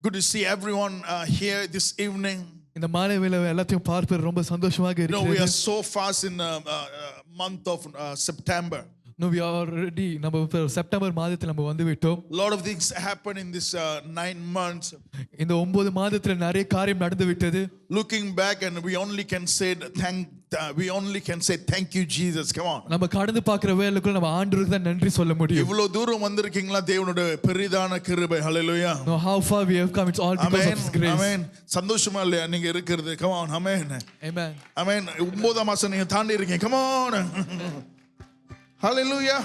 Good to see everyone here this evening. இந்த மாலை வேளை எல்லாத்தையும் பார்ப்பது ரொம்ப சந்தோஷமாக We இருக்கிறது. are so fast in the month of September. No, we are already நம்ம செப்டம்பர் மாதத்தில் நம்ம வந்து விட்டோம். A lot of things happen in this 9 months. இந்த 9 மாதத்துல நிறைய காரியம் நடந்து விட்டது. Looking back, and we only can say thank you Jesus. Come on. நம்ம கடந்து பார்க்கிற வேளைக்குள்ள நம்ம ஆண்டவருக்கு தான் நன்றி சொல்ல முடியும். இவ்வளவு தூரம் வந்திருக்கீங்களா தேவனுடைய பெரிதான கிருபை. Hallelujah. No, how far we have come, it's all because of His grace. Amen. சந்தோஷமா இல்லையா நீங்க இருக்கிறது? Come on. Amen. Amen. Amen. 9 மாசம் நீங்க தாண்டி இருக்கீங்க. Come on. Hallelujah.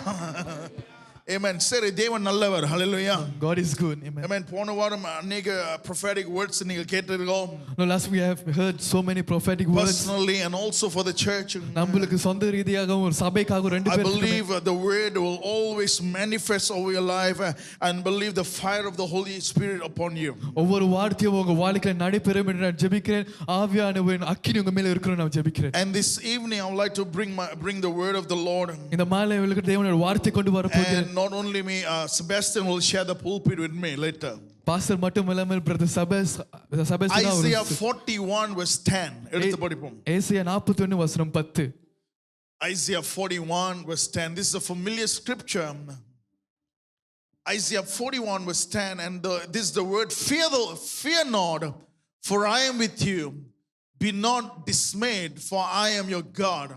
Amen. சரி தேவன் நல்லவர். Hallelujah. God is good. Amen. Amen. போன வாரம் அநேக prophetic words நீங்க கேட்டிருக்கோம். No, last we have heard so many prophetic words. Personally and also for the church. நம்மளுக்கு சொந்த ரீதியாக ஒரு சபைக்காக ரெண்டு I பேருக்கு believe the word will always manifest over your life and believe the fire of the Holy Spirit upon you. ஒவ்வொரு வார்த்தையும் உங்க வாழ்க்கையில நடைபெறும் என்று நான் ஜெபிக்கிறேன். ஆவியானவரின் அக்கினி உங்க மேல இருக்கணும் நான் ஜெபிக்கிறேன். And this evening I would like to bring the word of the Lord. இந்த மாலை வேளைக்கு தேவனுடைய வார்த்தை கொண்டு வர போகிறேன். Not only me, Sebastian will share the pulpit with me later. Pastor மட்டும் இல்லாமல் பிரதர் சபேஸ் Isaiah 41 verse 10 எடுத்து படிப்போம். ஏசாயா 41 வசனம் 10. Isaiah 41 verse 10. This is a familiar scripture. Isaiah 41 verse 10, and this is the word, fear not, for I am with you. Be not dismayed, for I am your God.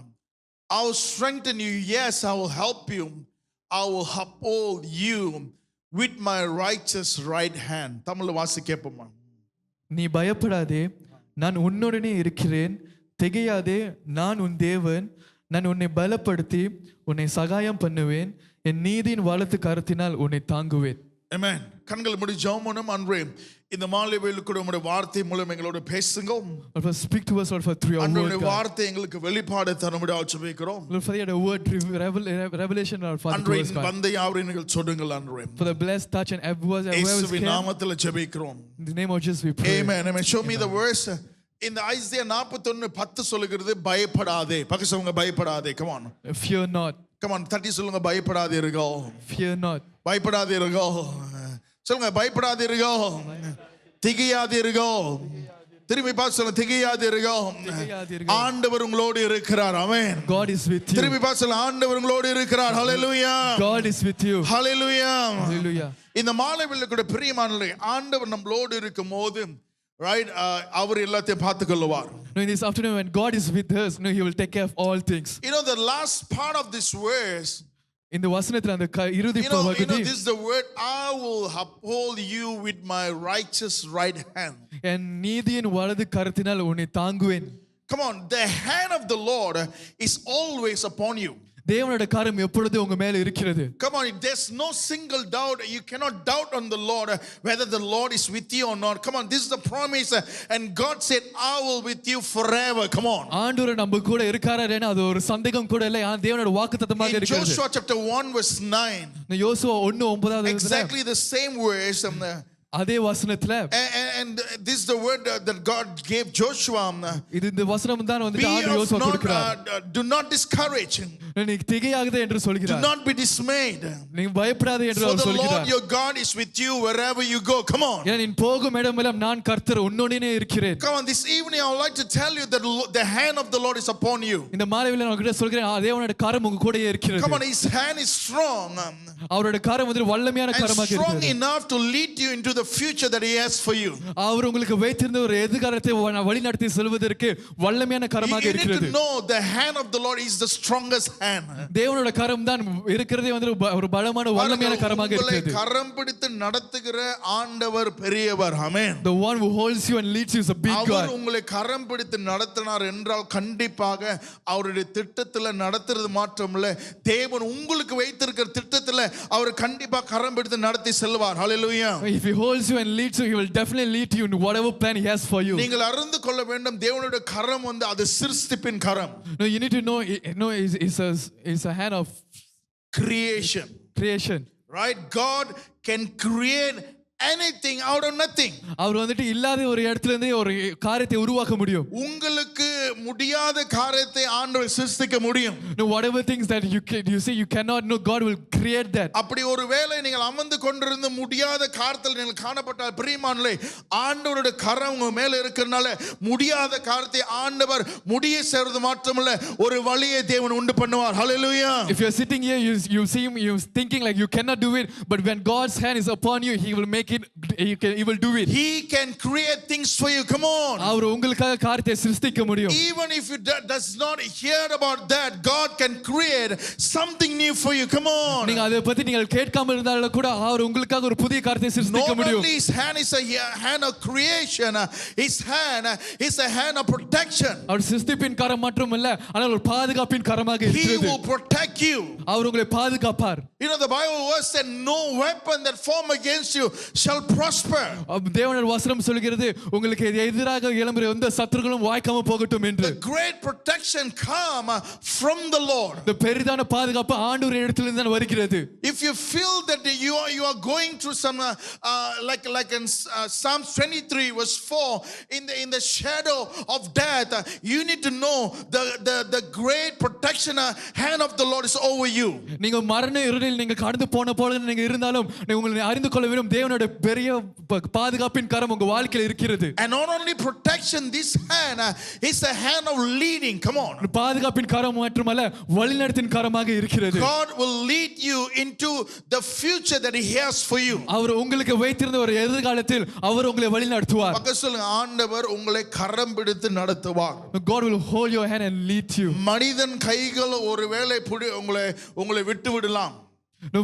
I will strengthen you, yes, I will help you. I will uphold you with my righteous right hand. தமிழ்ல வாசி கேட்போமா? நீ பயப்படாதே, நான் உன்னுடனே இருக்கிறேன். திகையாதே, நான் உன் தேவன். நான் உன்னை பலப்படுத்தி உன்னை சகாயம் பண்ணுவேன். என் நீதியின் வலது கரத்தினால் உன்னை தாங்குவேன். Amen. கண்கள் மூடி ஜெபம் பண்ணும். அன்றே இந்த மாலை வேளையில் கூட உம்முடைய வார்த்தை மூலம் எங்களோடு பேசுங்க. Lord, speak to us, Lord, for through your word. அன்றைய வார்த்தை எங்களுக்கு வெளிப்பாடு தரும்படியாக ஜெபிக்கிறோம். Lord, for the word revelation, Lord, for அன்றே வந்த யாவரையும் நீங்கள் சொல்லுங்கள். அன்றே for the blessed touch and everywhere இயேசுவின் நாமத்தில் ஜெபிக்கிறோம். In the name of Jesus we pray. Amen. Amen. Show me the verse. இந்த ஐசியா 41:10 சொல்லுகிறது பயப்படாதே. பக்கத்துல பயப்படாதே. Come on. Fear not. Come on, தட்டி சொல்லுங்க பயப்படாதீர்கள். Fear not. பயப்படாதீர்கள். சொல்லுங்க பயப்படாதீர்கள். திகையாதீர்கள். திரும்பி பார்த்து சொல்லுங்க திகையாதீர்கள். ஆண்டவர் உங்களோடு இருக்கிறார். ஆமென். God is with you. திரும்பி பார்த்து சொல்லுங்க ஆண்டவர் உங்களோடு இருக்கிறார். Hallelujah. God is with you. Hallelujah. Hallelujah. இந்த மாலை வேளையில கூட பிரியமானவர்களே ஆண்டவர் நம்மளோடு இருக்கும்போது right அவர் எல்லாத்தையும் பார்த்துக்கொள்வார். No, in this afternoon when God is with us, no, he will take care of all things. You know the last part of this verse, இந்த வசனத்துல அந்த இறுதி பகுதி, this is the word, I will uphold you with my righteous right hand. என் நீதியின் வலது கரத்தினால் உன்னை தாங்குவேன். Come on, the hand of the Lord is always upon you. தேவனுடைய கரம் எப்பொழுதும் உங்க மேல இருக்கிறது. Come on, there's no single doubt. You cannot doubt on the Lord whether the Lord is with you or not. Come on, this is the promise, and God said, I will with you forever. Come on. ஆண்டவர் நம்ம கூட இருக்காரேனா அது ஒரு சந்தேகம் கூட இல்ல. தேவனுடைய வாக்குத்தத்தமாக இருக்கிறது. In Joshua chapter 1 verse 9. Joshua 1:9 exactly the same verse. அதே வசனத்துல and this is the word that God gave Joshua. இது இந்த வசனம் தான் வந்து ஆண்டவர் யோசுவா கொடுக்கிறார். Do not discourage. நீ திகையாதே என்று சொல்கிறார். Do not be dismayed. நீ பயப்படாதே என்று அவர் சொல்கிறார். For the Lord your God is with you wherever you go. Come on. நீ போகும் இடமெல்லாம் நான் கர்த்தர் உன்னோடே இருக்கிறேன். Come on, this evening I would like to tell you that the hand of the Lord is upon you. இந்த மாலையில நான் உங்களுக்கு சொல்கிறேன் தேவனுடைய கரம் உங்க கூடயே இருக்கிறது. Come on, his hand is strong. அவருடைய கரம் வந்து வல்லமையான கரமாக இருக்கிறது. Strong enough to lead you into the future that he has for you. அவர் உங்களுக்கு வைத்திருந்த ஒரு எதிர்காலத்தை வழிநடத்தி செல்வதற்கு வல்லமையான கரமாக இருக்கிறது. You need to know the hand of the Lord is the strongest hand. தேவனுடைய கரம் தான் இருக்கிறதே வந்து ஒரு பலமான வல்லமையான கரமாக இருக்கிறது. கரம் பிடித்து நடத்துகிற ஆண்டவர் பெரியவர். ஆமென். The one who holds you and leads you is a big God. அவர் உங்களை கரம் பிடித்து நடத்தினார் என்றால் கண்டிப்பாக அவருடைய திட்டத்துல நடத்துறது மாற்றமில்லை. தேவன் உங்களுக்கு வைத்திருக்கிற திட்டத்துல அவர் கண்டிப்பா கரம் பிடித்து நடத்தி செல்வார். Hallelujah. If he holds you and leads you, he will definitely lead you in whatever plan he has for you. நீங்கள் அறிந்து கொள்ள வேண்டும் தேவனுடைய கரம் வந்து அது சிருஷ்டிப்பின் கரம். No, you need to know it's a hand of creation. Right? God can create anything out of nothing. அவர் வந்துட்டு இல்லாத ஒரு இடத்துல இருந்து ஒரு காரியத்தை உருவாக்க முடியும். உங்களுக்கு முடியாத காரியத்தை ஆண்டவர் சிருஷ்டிக்க முடியும். No, whatever things that you say you cannot know, God will create that. அப்படி ஒருவேளை நீங்கள் அமர்ந்து கொண்டிருந்து முடியாத காரியத்தில் நீங்கள் காணப்பட்டால் பிரியமானவர்களே, ஆண்டவருடைய கரம் உங்க மேல இருக்கிறதுனால முடியாத காரியத்தை ஆண்டவர் முடிய செய்வது மாத்திரமல்ல, ஒரு வழியை தேவன் உண்டு பண்ணுவார். ஹalleluya. If you're sitting here, you see him, you're thinking like you cannot do it, but when God's hand is upon you, he will make it. He will do it. He can create things for you. Come on. அவர் உங்களுக்காக காரியத்தை சிருஷ்டிக்க முடியும். Even if you does not hear about that, God can create something new for you. Come on. நீங்க அதை பத்தி நீங்கள் கேட்காம இருந்தாலும் கூட அவர் உங்களுக்காக ஒரு புதிய காரியத்தை சிருஷ்டிக்க Not முடியும். only his hand is a hand of creation, his hand is a hand of protection. அவர் சிருஷ்டிப்பின் கரம் மட்டுமல்ல, ஆனால் ஒரு பாதுகாப்பின் கரமாக He இருக்கிறது. will protect you. அவர் உங்களை பாதுகாப்பார். You know, the Bible verse said, no weapon that form against you shall prosper. தேவனுடைய வசனம் சொல்கிறது, உங்களுக்கு எதிராக எழும்புற எந்த சத்துருக்களும் வாய்க்காம போகட்டும் என்று. The great protection come from the Lord. இந்த பெரிதான பாதுகாப்பு ஆண்டவரின் இடத்திலிருந்து தான் வருகிறது. If you feel that you are going through some like in Psalms 23 verse 4, in the shadow of death, you need to know the great protection hand of the Lord is over you. நீங்க மரண இருளில் நீங்க கடந்து போன போல நீங்க இருந்தாலும் உங்களை அறிந்து கொள்ள வேண்டும், தேவனுடைய பெரிய பாதுகாப்பின் கரம் உங்க வாழ்க்கையில் இருக்கிறது. And not only protection, this hand is a hand of leading. Come on. பாதுகாப்பின் கரம் மட்டுமல்ல, வழிநடத்தின் கரமாக இருக்கிறது. God will lead you into the future that he has for you. அவர் உங்களுக்கு வைத்திருந்த ஒரு எதிர்காலத்தில் அவர் உங்களை வழிநடத்துவார். பக்கத்துல சொல்லுங்க, ஆண்டவர் உங்களை கரம் பிடித்து நடத்துவார். God will hold your hand and lead you. மனிதன் கைகள் ஒருவேளை உங்களை விட்டு விடலாம். No,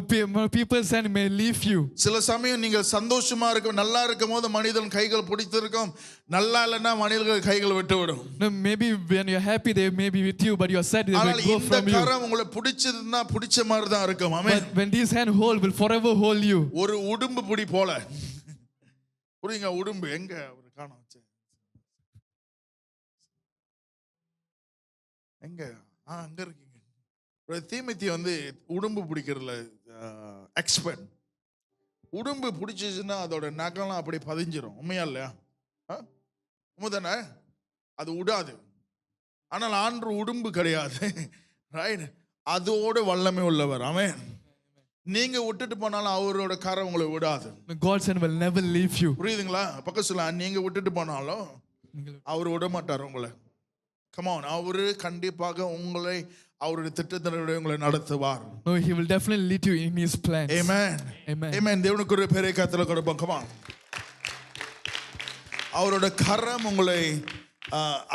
people may leave you. சில சமயம் நீங்கள் சந்தோஷமா நல்லா இருக்கும்போது மனிதன் கைகள் பிடித்திருக்கும், நல்லா இல்லைன்னா மனிதர்கள் கைகள் விட்டு விடும். No, maybe when you're happy they may be with you, but you're sad they will go from you. இந்த கரம் உங்களை பிடிச்சதுன்னா பிடிச்ச மாதிரி தான் இருக்கும். ஆமென். But when this hand hold will forever hold you. ஒரு உடும்பு பிடி போல. புரியுங்க, உடும்பு எங்க அவர் காணோம் வச்ச எங்க அங்க இருக்கீங்க. தீமத்தி உடும்பு பிடிக்கிறதுல எக்ஸ்பர்ட். உடும்பு பிடிச்சிச்சுன்னா அதோட நகலாம் அப்படி பதிஞ்சிரும். உண்மையா இல்லையா? உண்மைதானே? அது விடாது. ஆனால் ஆண்டு உடும்பு கிடையாது. ரைட்? அதோட வல்லமை உள்ளவர். ஆமென். நீங்க விட்டுட்டு போனாலும் அவரோட கரம் உங்களை விடாது. God's hand will never leave you. புரியுதுங்களா? பக்கம் சொல்ல, நீங்க விட்டுட்டு போனாலும் அவர் விட மாட்டார் உங்களை. Come on, அவரு கண்டிப்பாக உங்களை அவருடைய திட்டத்தினுடைய உங்களை நடத்துவார். No, he will definitely lead you in his plans. Amen. Amen. Amen. தேவனுக்கு ஒரு பெரிய கரத்துல கொடுப்போம். Come on. அவரோட கரம் உங்களை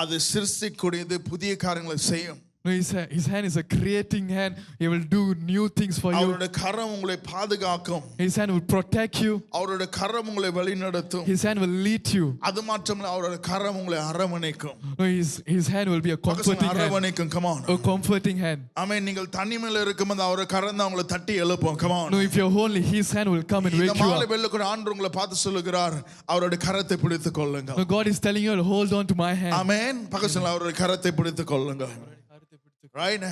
அது சிருஷ்டிக்கூடியது, புதிய காரியங்களை செய்யும். No, his hand is a creating hand. He will do new things for you. அவரோட கரம் உங்களை பாதுகாக்கும். His hand will protect you. அவரோட கரம் உங்களை வழிநடத்தும். His hand will lead you. அது மாத்திரமல்ல, அவரோட கரம் உங்களை அரவணைக்கும். No, his hand will be a comforting hand. அரவணைக்கும். Come on. A comforting hand. ஆமென். நீங்கள் தனிமையில இருக்கும்போது அவரோட கரம் தான் உங்களை தட்டி எழுப்பும். Come on. No, if you're lonely, his hand will come and wake you இந்த மாலை up. வேளையில ஆண்டவர் உங்களை பார்த்து சொல்லுகிறார், அவரோட கரத்தை பிடித்துக் கொள்ளுங்க. No, God is telling you, hold on to my hand. ஆமென். பக்கத்துல அவரோட கரத்தை பிடித்துக் கொள்ளுங்க. ரைட்?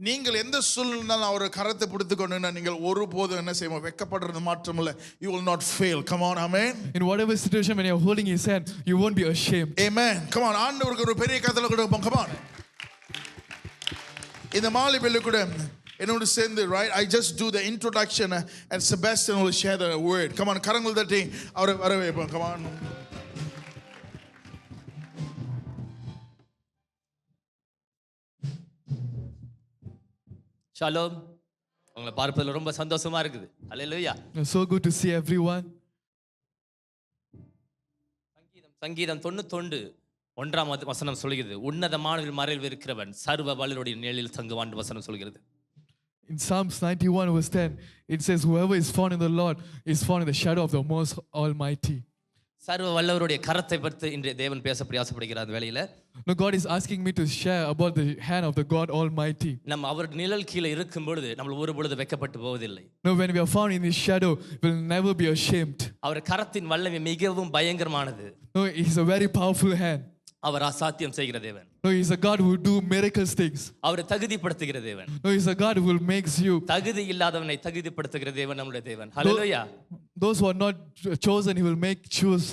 நீங்கள் எந்த சூழ்நிலையிலும் அவரோட கரத்தை பிடித்துக் கொண்டீங்கன்னா நீங்கள் ஒருபோதும் என்ன செய்வோம், வெட்கப்படுறது மாற்றமில்லை. You will not fail. Come on. Amen. In whatever situation when you're holding his hand, you won't be ashamed. Amen. Come on. ஆண்டவருக்கு ஒரு பெரிய கரத்தை கொடுப்போம். Come on. இந்த மாலை வேளையில கூட என்னோடு சேர்ந்து, right, I just do the introduction and Sebastian will share the word. Come on. கரங்கள் தட்டி அவரை வரவேற்போம். Come on. ஷாலோம். உங்களை பார்ப்பதில் ரொம்ப சந்தோஷமா இருக்குது. ஹல்லேலூயா. It's so good to see everyone. சங்கீதம் 91 1ஆம் வசனம் சொல்கிறது, உன்னதமான மறைவில் இருக்கிறவன் சர்வ வல்லவருடைய நிழலில் தங்குவான் வசனம் சொல்கிறது. In Psalms 91 verse 10, it says, whoever is found in the Lord is found in the shadow of the Most Almighty. சர்வ வல்லவருடைய கரத்தை பற்றி இன்றைய தேவன் பேச பிரயாசப்படுகிறார் வேளையில. No, God is asking me to share about the hand of the God Almighty. நம்ம அவர் நிழல் கீழே இருக்கும் பொழுது நம்ம ஒரு பொழுது வெட்கப்பட்டு போவதில்லை. No, when we are found in his shadow, we will never be ashamed. அவர் கரத்தின் வல்லமை மிகவும் பயங்கரமானது. No, he's a very powerful hand. அவர் அசாத்தியம் செய்கிற தேவன். No, he's a God who will do miracles things. அவர் தகுதிப்படுத்துகிற தேவன். No, he's a God who will makes you. தகுதி இல்லாதவனை தகுதிப்படுத்துகிற தேவன் நம்முடைய தேவன். ஹல்லேலூயா. Those who are not chosen, he will make choose.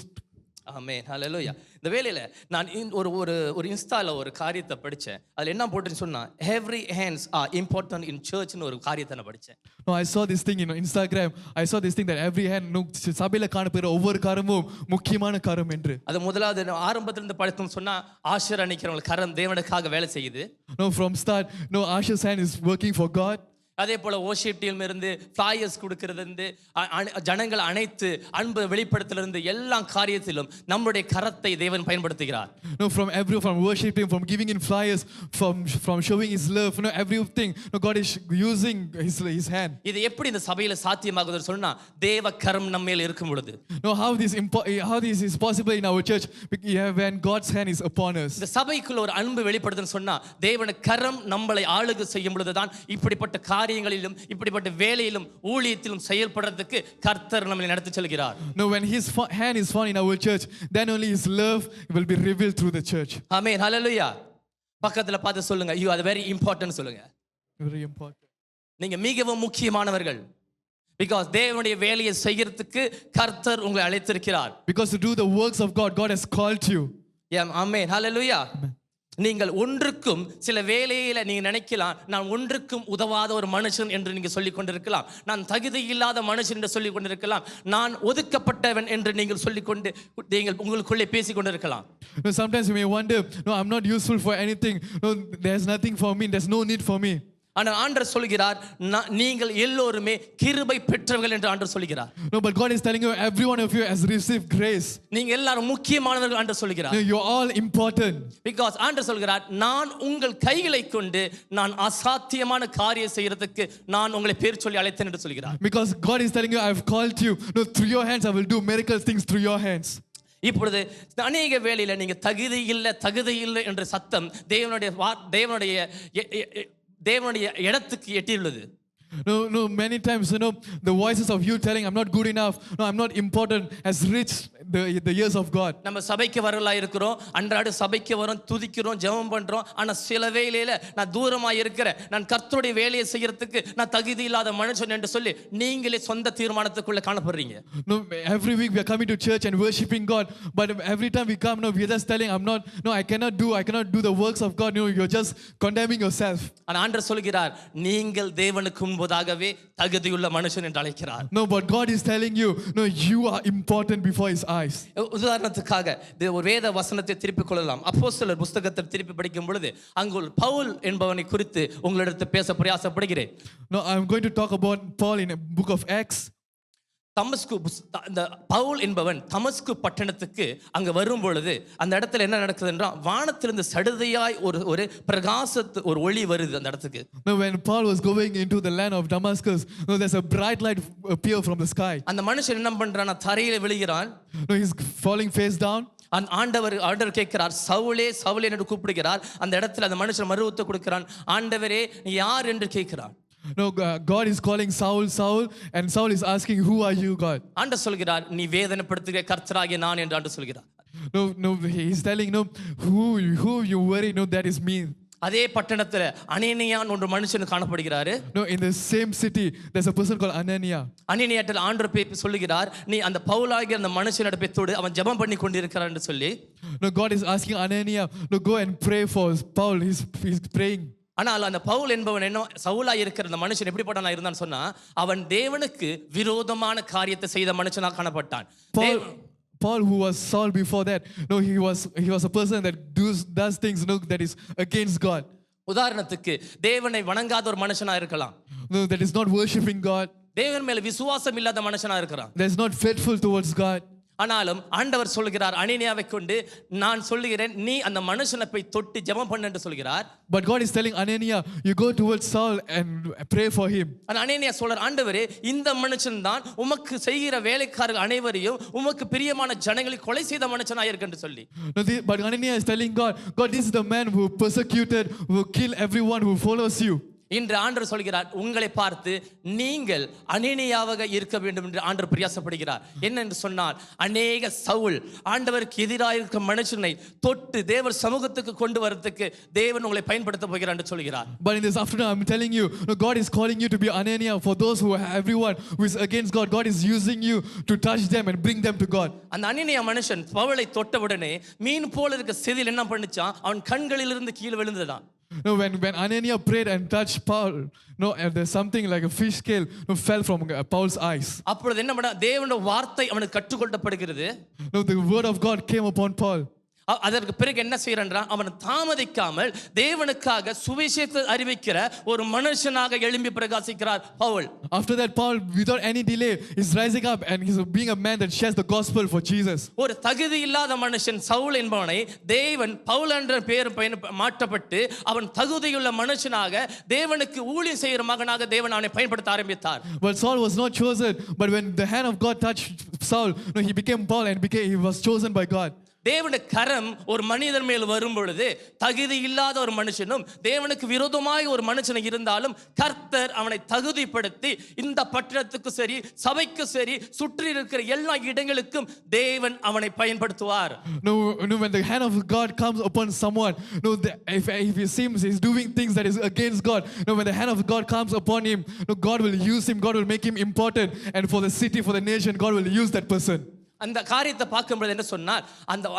ஆமென் ஹalleluya. இந்த வேளையில நான் ஒரு ஒரு ஒரு இன்ஸ்டால ஒரு காரியத்தை படிச்சேன். அதுல என்ன போட்டுன்னு சொன்னா every hands are important in church னு ஒரு காரியத்தை நான் படிச்சேன். No, I saw this thing in Instagram. I saw this thing that every hand no சபையில காணப்படுற ஒவ்வொரு கரமும் முக்கியமான கரம் என்று. அது முதலாவது ஆரம்பத்துல இருந்து படித்தோம் சொன்னா ஆஷர் அணிக்கிறவங்க கரம் தேவனுக்காக வேலை செய்யுது. No, from start, no, Asher's hand is working for God. அதே போல worship team இருந்து flyers கொடுக்கிறது இருந்து ஜனங்கள் அனைத்து அன்பு வெளிப்படுத்தல இருந்து எல்லா காரியத்திலும் நம்முடைய கரத்தை தேவன் பயன்படுத்துகிறார். No, from worshiping, from giving in flyers, from showing his love, no, everything. No, God is using his hand. இது எப்படி இந்த சபையில சாத்தியமாகுதுன்னு சொன்னா தேவ கரம் நம்ம மேல் இருக்கும் பொழுது. No, how this is possible in our church when God's hand is upon us. இந்த சபைக்குள்ள ஒரு அன்பு வெளிப்படுதுன்னு சொன்னா தேவன கரம் நம்மளை ஆளுகை செய்யும் பொழுதுதான் இப்படிப்பட்ட காரியங்களிலும் இப்படிப்பட்ட வேலையிலும் ஊழியத்திலும் செயல்படுறதுக்கு கர்த்தர் நம்மை நடத்தி செல்கிறார். No, when his hand is found in our church, then only his love will be revealed through the church. ஆமென் ஹalleluya. பக்கத்துல பார்த்து சொல்லுங்க, you are very important சொல்லுங்க. Very important. நீங்க மிகவும் முக்கியமானவர்கள். Because தேவனுடைய வேலையை செய்யறதுக்கு கர்த்தர் உங்களை அழைத்திருக்கிறார். Because to do the works of God, God has called you. ஆமென் ஹalleluya. நீங்கள் ஒன்றுக்கும் சில வேளையில நீங்க நினைக்கலாம் நான் ஒன்றுக்கும் உதவாத ஒரு மனுஷன் என்று நீங்க சொல்லிக் கொண்டிருக்கலாம், நான் தகுதி இல்லாத மனுஷன் என்று சொல்லிக் கொண்டிருக்கலாம், நான் ஒதுக்கப்பட்டவன் என்று நீங்கள் சொல்லிக்கொண்டு நீங்கள் உங்களுக்குள்ளே பேசிக் கொண்டிருக்கலாம். Sometimes you may wonder, no, I'm not useful for anything. No, there's nothing for me. There's no need for me. ஆனால் ஆண்டவர் சொல்கிறார் நீங்கள் எல்லோருமே கிருபை பெற்றவர்கள் என்று ஆண்டவர் சொல்கிறார். No, but God is telling you every one of you has received grace. நீங்க எல்லாரும் முக்கியமானவர்கள் ஆண்டவர் சொல்கிறார். No, you're all important. Because ஆண்டவர் சொல்கிறார் நான் உங்கள் கைகளை கொண்டு நான் அசாத்தியமான காரியம் செய்யறதுக்கு நான் உங்களை பேர் சொல்லி அழைத்தேன் என்று சொல்கிறார். Because God is telling you I've called you. No, through your hands I will do miracle things through your hands. இப்பொழுது அநேக வேளையில நீங்க தகுதி இல்லை என்ற சத்தம் தேவனுடைய இடத்துக்கு எட்டியுள்ளது. No, many times, the voices of you telling I'm not good enough, no, I'm not important, has reached the ears of God. நம்ம சபைக்கு வரலா இருக்கிறோம், அன்றாட சபைக்கு வரோம், துதிக்கிறோம், ஜெபம் பண்றோம். ஆனா சில வேளையில நான் தூரமா இருக்கிறேன், நான் கர்த்தருடைய வேலையை செய்யறதுக்கு நான் தகுதி இல்லாத மனுஷன் என்று சொல்லி நீங்களே சொந்த தீர்மானத்துக்குள்ள காணப்படுறீங்க. No, every week we are coming to church and worshiping God, but every time we come, no, we are just telling I cannot do the works of God. No, you're just condemning yourself. ஆனா ஆண்டவர் சொல்கிறார் நீங்கள் தேவனுக்கு முன்பதாகவே தகுதியுள்ள மனுஷன் என்று அழைக்கிறார். No, but God is telling you, no, you are important before his eyes. உதாரணத்துக்காக ஒரு வேத வசனத்தை திருப்பிக் கொள்ளலாம். அப்போஸ்தலர் புத்தகத்தை திருப்பி படிக்கும் பொழுது அங்கு பவுல் என்பவனை குறித்து உங்களிடத்தில் பேச பிரயாசப்படுகிறேன். No, I'm going to talk about Paul in the book of Acts. இந்த பவுல் என்பவன் தமஸ்கு பட்டணத்துக்கு அங்க வரும் பொழுது அந்த இடத்துல என்ன நடக்குது என்றால் வானத்திலிருந்து சடுதியாய் ஒரு பிரகாசத்து ஒரு ஒளி வருது அந்த இடத்துக்கு. No, when Paul was going into the land of Damascus, no, there's a bright light appear from the sky. அந்த மனுஷன் என்ன பண்றான், தரையில விழுகிறான். No, he's falling face down. ஆண்டவர் கேட்கிறார், சவுலே சவுலே என்று கூப்பிடுகிறார். அந்த இடத்துல அந்த மனுஷன் மறு உத்தரவு கொடுக்கிறான், ஆண்டவரே நீ யார் என்று கேட்கிறான். No, God is calling Saul, and Saul is asking, who are you, God? ஆண்டவர் சொல்கிறார், நீ வேதனைப்படுத்துகிற கர்த்தராகிய நான் என்று ஆண்டவர் சொல்கிறார். No, he's telling, no, who you worry, no, that is me. அதே பட்டணத்துல அனனியான் ஒரு மனுஷன் காணப்படுகிறாரு. No, in the same city there's a person called Anania. அனனியாட்ட ஆண்டவர் போய் சொல்லுகிறார், நீ அந்த பவுலாகிய அந்த மனுஷனோட போய் தொடு, அவன் ஜெபம் பண்ணி கொண்டிருக்கிறான் என்று சொல்லி. No, God is asking Anania, no, go and pray for Paul. He's praying. ஆனால் அந்த பவுல் என்பவன் என்ன சவுலா இருக்கிற அந்த மனுஷன் எப்படிப்பட்டவனா இருந்தான்னு சொன்னா அவன் தேவனுக்கு விரோதமான காரியத்தை செய்த மனுஷனாக காணப்பட்டான். Paul, who was Saul before that, no, he was a person that does things, no, that is against God. உதாரணத்துக்கு தேவனை வணங்காத ஒரு மனுஷனா இருக்கலாம். No, that is not worshiping God. தேவன் மேல விசுவாசம் இல்லாத மனுஷனா இருக்கலாம். That is not faithful towards God. ஆனாலும் ஆண்டவர் சொல்கிறார், அனனியாவை கொண்டு நான் சொல்லுகிறேன், நீ அந்த மனுஷனை போய் தொட்டு ஜெபம் பண்ணு என்று சொல்கிறார். But God is telling Anania, you go towards Saul and pray for him. அனனியா சொல்றார், ஆண்டவரே இந்த மனுஷன் தான் உமக்கு செய்கிற வேலைக்காரர்கள் அனைவரையும் உமக்கு பிரியமான ஜனங்களை கொலை செய்த மனுஷனா இருக்கு என்று சொல்லி. But Anania is telling God, this is the man who persecuted, who killed everyone who follows you. இன்று ஆண்டவர் சொல்கிறார் உங்களை பார்த்து நீங்கள் அனனியாவாக இருக்க வேண்டும் என்று ஆண்டவர் பிரயாசப்படுகிறார். என்ன என்று சொன்னால் அநேக சவுல் ஆண்டவருக்கு எதிராக இருக்கும் மனுஷனை தொட்டு தேவர் சமூகத்துக்கு கொண்டு வரதுக்கு தேவன் உங்களை பயன்படுத்த போகிறார் என்று சொல்கிறார். But in this afternoon, I'm telling you, no, God is calling you to be Anania. For those who are everyone who is against God, God is using you to touch them and bring them to God. அந்த அனனியா மனுஷன் பவுலை தொட்டவுடனே மீன் போல இருக்க செதில் என்ன பண்ணுச்சான், அவன் கண்களிலிருந்து கீழே விழுந்ததான். No, when Anania prayed and touched Paul, no, and there's something like a fish scale, no, fell from Paul's eyes. அப்பொழுது என்ன பண்ண, தேவனுடைய வார்த்தை அவனுக்கு கற்றுக்கொள்ளப்படுகிறது. No, the word of God came upon Paul. அதற்கு பிறகு என்ன செய்யறான், அவன் தாமதிக்காமல் தேவனுக்காக சுவிசேஷத்தை அறிவிக்கிற ஒரு மனுஷனாக எழும்பி பிரகாசிக்கிறார் Pavul. After that, Paul, without any delay, is rising up and he's being a man that shares the gospel for Jesus. ஒரு தகுதி இல்லாத மனுஷன் சவுல் என்பவனை தேவன் பவுல் என்ற பெயர் மாற்றப்பட்டு அவன் தகுதியுள்ள மனுஷனாக தேவனுக்கு ஊழியம் செய்கிற மகனாக தேவன் அவனை பயன்படுத்த ஆரம்பித்தார். But Saul was not chosen, but when the hand of God touched Saul, no, he became Paul and he was chosen by God. தேவனுடைய கரம் ஒரு மனிதன் மேல் வரும் பொழுது தகுதி இல்லாத ஒரு மனுஷனும் தேவனுக்கு விரோதமாய் ஒரு மனுஷன் இருந்தாலும் கர்த்தர் அவனை தகுதிப்படுத்தி இந்த பட்டணத்துக்கு சரி சபைக்கு சரி சுற்றி இருக்கிற எல்லா இடங்களுக்கும் தேவன் அவனை பயன்படுத்துவார். No, when the hand of God comes upon someone, no, if he seems he's doing things that is against God, no, when the hand of God comes upon him, no, God will use him, God will make him important, and for the city, for the nation, God will use that person. அந்த காரியத்தை பார்க்கும்போது என்ன சொன்னால்,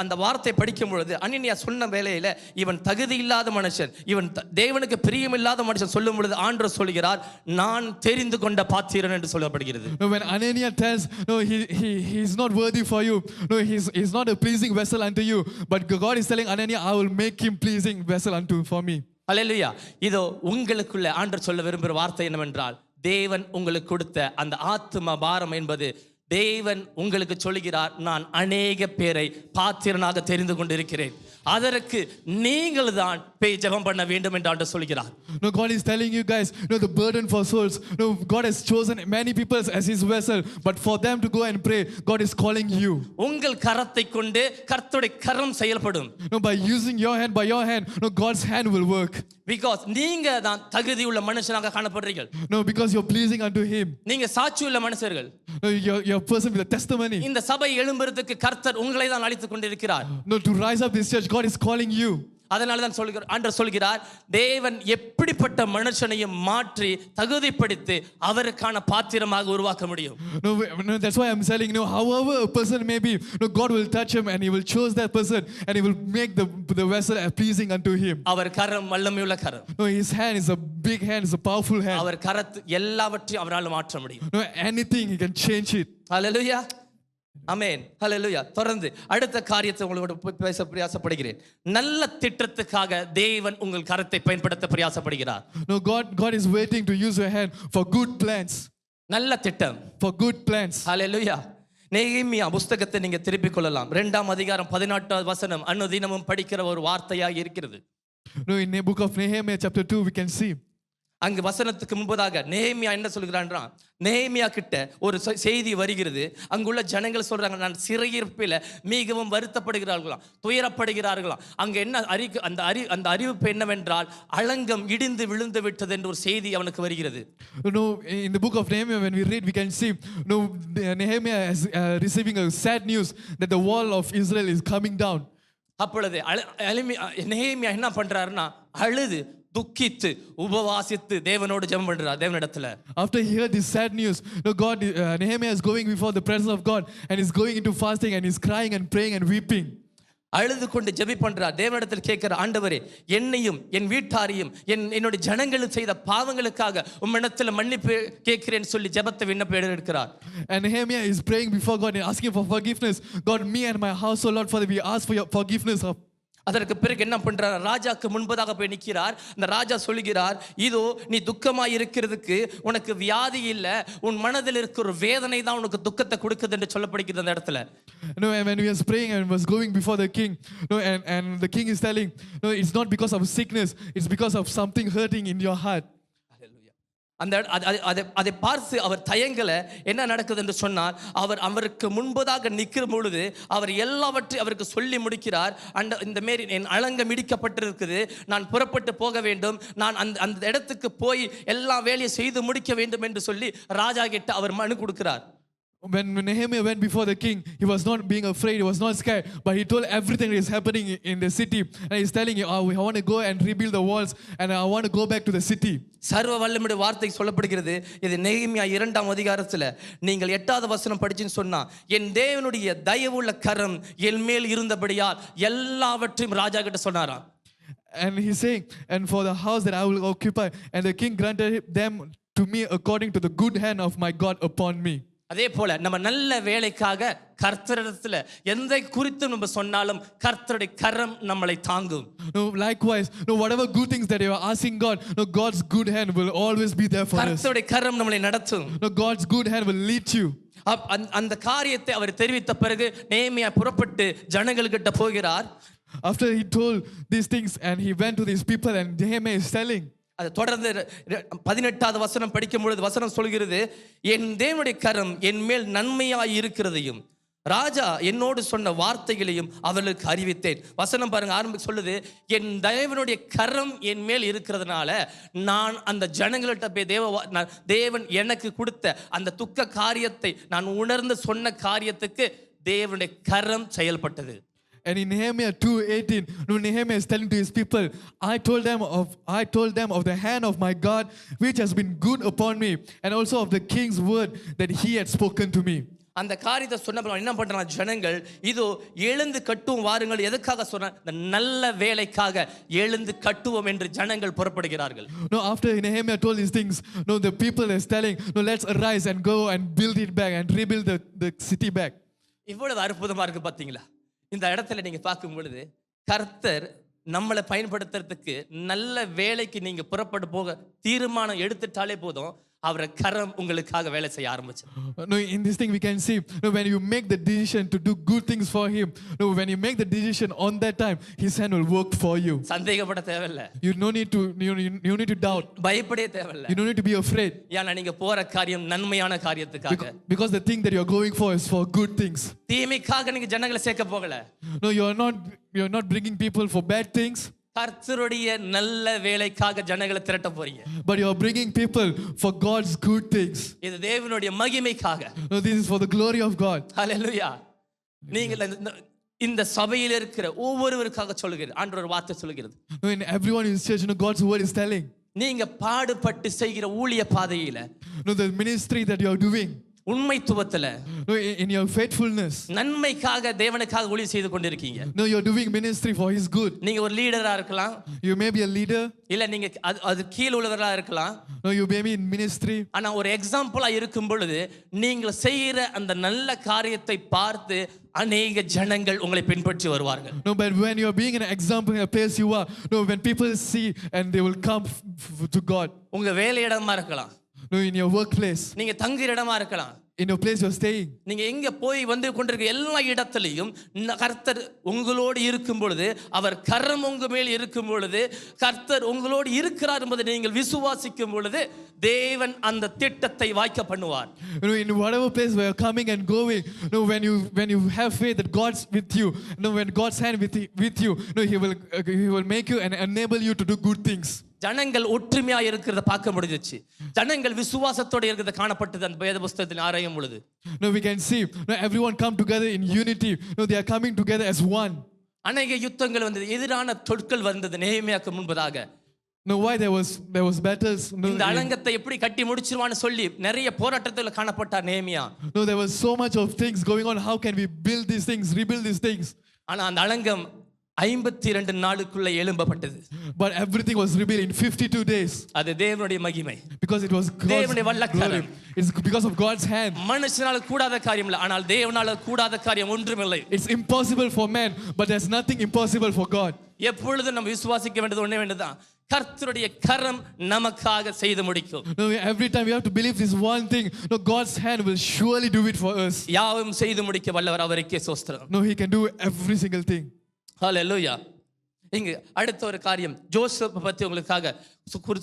அந்த வார்த்தை படிக்கும் பொழுது அனனியா சொன்ன வேளையில இவன் தகுதி இல்லாத மனுஷன், இவன் தேவனுக்கு பிரியமில்லாத மனுஷன் சொல்லும் பொழுது ஆண்டவர் சொல்கிறார், நான் தெரிந்து கொண்ட பாத்திரன் என்று சொல்லப்படுகிறது. No, when Anania tells, no, he is not worthy for you, no, he's not a pleasing vessel unto you, but God is telling Anania, I will make him pleasing vessel unto for me. அல்லேலூயா. இதோ உங்களுக்குள்ள ஆண்டவர் சொல்ல விரும்புகிற வார்த்தை என்னவென்றால், தேவன் உங்களுக்கு கொடுத்த அந்த ஆத்தும பாரம் என்பது தேவன் உங்களுக்கு சொல்கிறார், நான் அநேக பேரை பாத்திரனாக தெரிந்து கொண்டிருக்கிறேன், அதற்கு நீங்கள் தான் போய் ஜெபம் பண்ண வேண்டும் என்று ஆண்டவர் சொல்கிறார். No, God is telling you guys, no, the burden for souls, no, God has chosen many people as his vessel, but for them to go and pray, God is calling you. உங்கள் கரத்தை கொண்டு கர்த்தருடைய கரம் செயல்படும். No, by using your hand, by your hand, no, God's hand will work. Because நீங்க தான் தகுதி உள்ள மனுஷனாக காணப்படுறீர்கள். No, because you're pleasing unto him. நீங்க சாட்சி உள்ள மனுஷர்கள். No, you're a person with a testimony. இந்த சபை எழும்புறதுக்கு கர்த்தர் உங்களை தான் அழைத்துக் கொண்டிருக்கிறார். No, to rise up this church, God is calling you. அதனால தான் சொல்கிறார், ஆண்டவர் சொல்கிறார், தேவன் எப்படிப்பட்ட மனுஷனையும் மாற்றி தகுதிப்படுத்தி அவருக்கான பாத்திரமாக உருவாக்க முடியும். No, that's why I'm telling you, however a person may be, no, God will touch him and he will choose that person and he will make the vessel pleasing unto him. அவர் கரம் வல்லமையுள்ள கரம். No, his hand is a big hand, is a powerful hand. அவர் கரத்து எல்லாவற்றையும் அவரால் மாற்ற முடியும். No, anything he can change it. ஹல்லேலூயா. ஆமென். ஹல்லேலூயா. தொடர்ந்து அடுத்த காரியத்தை உங்களோட பேச பிரயாசப்படுகிறேன். நல்ல திட்டத்துக்காக தேவன் உங்கள் கரத்தை பயன்படுத்த பிரயாசப்படுகிறார். No, God is waiting to use your hand for good plans. நல்ல திட்டம். For good plans. ஹல்லேலூயா. நெகேமியா புத்தகத்தை நீங்க திருப்பிக் கொள்ளலாம். 2ஆம் அதிகாரம் 18வது வசனம் அனுதினமும் படிக்கிற ஒரு வார்த்தையாக இருக்கிறது. No, in the book of Nehemiah chapter 2 we can see. அங்கு வசனத்துக்கு முன்பதாக நெகேமியா என்ன சொல்கிறான்றா, நெகேமியா கிட்ட ஒரு செய்தி வருகிறது. அங்குள்ள ஜனங்கள் சொல்றாங்க, நான் சிறையிருப்பில் மிகவும் வருத்தப்படுகிறார்களாம், துயரப்படுகிறார்களாம். அங்க என்ன அந்த அறிவிப்பு என்னவென்றால், அலங்கம் இடிந்து விழுந்து விட்டது என்ற ஒரு செய்தி அவனுக்கு வருகிறது. No, in the book of Nehemiah when we read we can see, no, Nehemiah is receiving a sad news that the wall of Israel is coming down. அப்பொழுது நெகேமியா என்ன பண்றாருன்னா, அழுது துக்கித்து உபவாசித்து தேவனோடு ஜெபம் பண்றார் தேவனிடத்துல. After he heard this sad news, no, Nehemiah is going before the presence of God and is going into fasting and is crying and praying and weeping. அழுது கொண்டு ஜெபி பண்றார். தேவனிடத்தில் கேட்கிற, ஆண்டவரே என்னையும் என் வீட்டாரையும் என்னுடைய ஜனங்களும் செய்த பாவங்களுக்காக உம்மிடத்தில் மன்னிப்பு கேட்கிறேன்னு சொல்லி ஜெபத்தை விண்ணப்பம் எடுக்கிறார். And Nehemiah is praying before God and asking for forgiveness. God, me and my household, Lord, Father, we ask for your forgiveness of. அதற்கு பிறகு என்ன பண்றார், ராஜாக்கு முன்பதாக போய் நிற்கிறார். அந்த ராஜா சொல்கிறார், இதோ நீ துக்கமாய் இருக்கிறதுக்கு உனக்கு வியாதி இல்ல, உன் மனதில் இருக்கிற ஒரு வேதனை தான் உனக்கு துக்கத்தை கொடுக்குது என்று சொல்லப்படுகிறது அந்த இடத்துல. No, and when he was praying and was going before the king, no, and the king is telling, no, it's not because of sickness, it's because of something hurting in your heart. அந்த அதை பார்த்து அவர் தயங்கல. என்ன நடக்குது என்று சொன்னால், அவருக்கு முன்பதாக நிற்கிற பொழுது அவர் எல்லாவற்றையும் அவருக்கு சொல்லி முடிக்கிறார். இந்த மாரி என் அலங்கம் இடிக்கப்பட்டிருக்குது, நான் புறப்பட்டு போக வேண்டும், நான் அந்த இடத்துக்கு போய் எல்லா வேலையை செய்து முடிக்க வேண்டும் என்று சொல்லி ராஜா கிட்ட அவர் மனு கொடுக்கிறார். When Nehemiah went before the king, he was not being afraid, he was not scared, but he told everything that is happening in the city. And he's telling you, I want to go and rebuild the walls, and I want to go back to the city. சர்வ வல்லமையுடைய வார்த்தை சொல்லப்படுகிறது. இது நெகேமியா 2ஆம் அதிகாரத்தில் நீங்கள் 8வது வசனம் படிச்சுன்னு சொன்னா, என் தேவனுடைய தயவுள்ள கரம் என் மேல் இருந்தபடியால் எல்லாவற்றையும் ராஜா கிட்ட சொன்னாராம். And he's saying, and for the house that I will occupy, and the king granted them to me according to the good hand of my God upon me. அதே போல நம்ம நல்ல வேலைக்காக கர்த்தரிடத்துல எந்த குறித்து நம்ம சொன்னாலும் கர்த்தருடைய கரம் நம்மளை தாங்கும். No, likewise, no, whatever good things that you are asking God, no, God's good hand will always be there for us. கர்த்தருடைய கரம் நம்மளை நடத்தும். No, God's good hand will lead you. அந்த காரியத்தை அவர் தெரிவித்த பிறகு நெகேமியா புறப்பட்டு ஜனங்கள்கிட்ட போகிறார். After he told these things and he went to these people, and Nehemiah is telling, அது தொடர்ந்து 18வது வசனம் படிக்கும் பொழுது வசனம் சொல்கிறது, என் தேவனுடைய கரம் என் மேல் நன்மையாய் இருக்கிறதையும் ராஜா என்னோடு சொன்ன வார்த்தைகளையும் அவர்களுக்கு அறிவித்தேன். வசனம் பாருங்க, ஆரம்பிச்சு சொல்லுது, என் தேவனுடைய கரம் என் மேல் இருக்கிறதுனால நான் அந்த ஜனங்கள்கிட்ட போய் தேவன் எனக்கு கொடுத்த அந்த துக்க காரியத்தை நான் உணர்ந்து சொன்ன காரியத்துக்கு தேவனுடைய கரம் செயல்பட்டது. and in Nehemiah 2:18, no, Nehemiah is telling to his people, I told them of the hand of my God which has been good upon me, and also of the king's word that he had spoken to me. அந்த காரியத்தை சொன்னப்ப என்ன பண்றாங்க ஜனங்கள், இதோ எழுந்து கட்டுவோம் வாருங்கள். எதுக்காக சொன்ன, இந்த நல்ல வேலைக்காக எழுந்து கட்டுவோம் என்று ஜனங்கள் புறப்படுகிறார்கள். No, after Nehemiah told these things, no, the people is telling, no, let's arise and go and build it back and rebuild the city back. இவ்வளவு அற்புதமா இருக்கு பாத்தீங்களா? இந்த இடத்துல நீங்க பார்க்கும் பொழுது கர்த்தர் நம்மளை பயன்படுத்துறதுக்கு நல்ல வேலைக்கு நீங்க புறப்பட்டு போக தீர்மானம் எடுத்துட்டாலே போதும், அவரை கரம் உங்களுக்காக வேலை செய்ய ஆரம்பிச்சு. No, in this thing we can see, no, when you make the decision to do good things for him, no, when you make the decision on that time, his hand will work for you. சந்தேகப்பட தேவையில்லை. You need to doubt. பயப்படவே தேவையில்லை. You don't need to be afraid. ஏன்னா நீங்க போற காரியம் நன்மையான காரியத்துக்காக. Because the thing that you're going for is for good things. தீமைக்காக நீங்க ஜனங்களை சேர்க்க போகல. No, you're not bringing people for bad things. கர்த்தருடைய நல்ல வேலைக்காக ஜனங்களை திரட்ட போறீங்க. But you're bringing people for God's good things. இது தேவனுடைய மகிமைக்காக. No, this is for the glory of God. ஹalleluya. நீங்கள் இந்த சபையில் இருக்கிற ஒவ்வொருவருக்காக சொல்லுகிறது, ஆண்டவர் வார்த்தை சொல்லுகிறது. No, in everyone in this church, no, God's word is telling. நீங்க பாடுபட்டு செய்கிற ஊழிய பாதையில, No, the ministry that you're doing, உண்மைத்துவத்துல, no, in your faithfulness, நன்மைக்காக தேவனுக்காக ஊழியம் செய்து கொண்டிருக்கீங்க. no, you're doing ministry for his good. நீங்க ஒரு லீடரா இருக்கலாம், You may be a leader, இல்ல நீங்க அது கீழ உள்ளவரா இருக்கலாம். no, you may be in ministry. ஆனா ஒரு எக்ஸாம்பிளா இருக்கும் பொழுது நீங்கள் செய்யற அந்த நல்ல காரியத்தை பார்த்து அநேக ஜனங்கள் உங்களை பின்பற்றி வருவார்கள். No, but when you're being an example in a place you are, no, when people see and they will come to God. உங்க வேலையிடமா இருக்கலாம், No, in your workplace, நீங்க தங்குற இடமா இருக்கலாம், in your place you're staying. நீங்க எங்க போய் வந்து கொண்டிருக்க எல்லா இடத்திலையும் கர்த்தர் உங்களோடு இருக்கும் பொழுது, அவர் கரம் உங்க மேல் இருக்கும் பொழுது, கர்த்தர் உங்களோடு இருக்கிறார் என்பதை நீங்கள் விசுவாசிக்கும் பொழுது தேவன் அந்த திட்டத்தை வாய்க்க பண்ணுவார். You know, in whatever place where you're coming and going, no, when you have faith that God's with you, no, when God's hand with you, no, he will make you and enable you to do good things. ஜனங்கள் ஒற்றுமையா இருக்கிறத பார்க்க முடிஞ்சிச்சு. ஜனங்கள் விசுவாசத்தோட இருக்கிறத காணப்பட்டது அந்த வேத புத்தகத்தில் ஆராயும் பொழுது. No, we can see, no, everyone come together in unity. No, they are coming together as one. அநேக யுத்தங்கள் வந்தது, எதிரான சொற்கள் வந்தது நெகேமியாவுக்கு முன்பதாக. No, why there was battles. No, இந்த அலங்கத்தை எப்படி கட்டி முடிச்சிருவான்னு சொல்லி நிறைய போராட்டத்துல காணப்பட்டார் நெகேமியா. No, there was so much of things going on. How can we build these things, rebuild these things? ஆனா அந்த அலங்கம் 52 நாளுக்குள்ள எழும்பப்பட்டது. But everything was rebuilt in 52 days. அது தேவனுடைய மகிமை. Because it was தேவனுடைய God's வல்லக்கரம். glory. It's because of God's hand. மனுஷனால கூடாத காரியம் இல்லை, ஆனால் தேவனால கூடாத காரியம் ஒன்றுமில்லை. It's impossible for man, but there's nothing impossible for God. எப்பொழுதும் நம்ம விசுவாசிக்க வேண்டியது ஒண்ணே வேண்டியதுதான், கர்த்தருடைய கரம் நமக்காக செய்து முடிக்கும். No, every time we have to believe this one thing. No, God's hand will surely do it for us. யாவும் செய்து முடிக்க வல்லவர் அவருக்கே ஸ்தோத்திரம். No, he can do every single thing. ஹalleluya. இங்க அடுத்த ஒரு காரியம், ஜோசப் பத்தி உங்களுக்காக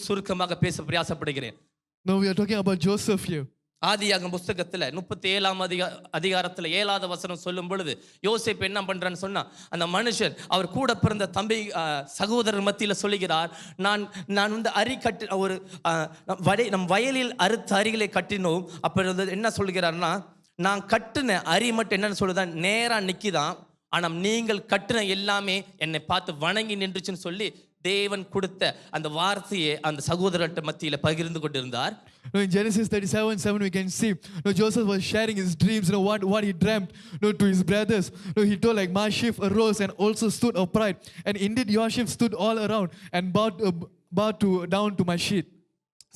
சுருக்கமாக பேச பிரயாசப்படுகிறேன். No, we are talking about Joseph here. ஆதியாகமம் புஸ்தகத்துல 37ஆம் அதிகாரத்துல 7வது வசனம் சொல்லும் பொழுது யோசேப்பு என்ன பண்றான்னு சொன்னா, அந்த மனுஷன் அவர் கூட பிறந்த தம்பி சகோதரர் மத்தியில சொல்லுகிறார், நான் வந்து அரி கட்டி ஒரு நம் வயலில் அறுத்த அரிகளை கட்டினோம். அப்ப என்ன சொல்லுகிறார்னா, நான் கட்டின அரி மட்டும் என்னன்னு சொல்லுதான், நேரா நிக்கிதான், ஆனா நீங்கள் கட்டின எல்லாமே என்னை பார்த்து வணங்கி நின்றுச்சுன்னு சொல்லி தேவன் கொடுத்த அந்த வார்த்தையை அந்த சகோதரர்கிட்ட மத்தியில பகிர்ந்து கொண்டிருந்தார். No, in Genesis 37:7 we can see, no, Joseph was sharing his dreams, what he dreamt, to his brothers. No, he told like, my sheaf arose and also stood upright, and indeed your sheaf stood all around and bowed down to my sheep.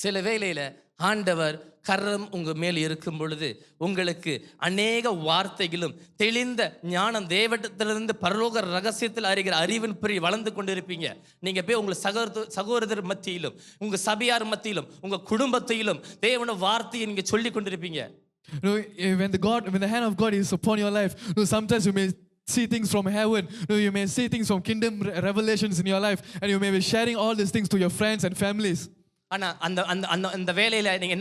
சில வேளையில ஆண்டவர் கரம் உங்க மேல் இருக்கும் பொழுது உங்களுக்கு அநேக வார்த்தைகளும் தெளிந்த ஞானம் தேவனிடத்திலிருந்து பரலோக ரகசியத்தில் அறிகிற அறிவின் பிரி வளர்ந்து கொண்டிருப்பீங்க. நீங்க போய் உங்க சகோதரர் மத்தியிலும் உங்க சபையார் மத்தியிலும் உங்க குடும்பத்திலும் தேவனுடைய வார்த்தையை நீங்க சொல்லி கொண்டிருப்பீங்க. When the hand of God is upon your life, sometimes you may see things from heaven, you may see things from kingdom revelations in your life, and you may be sharing all these things to your friends and families. ஆனா அந்த வேலையில நீங்க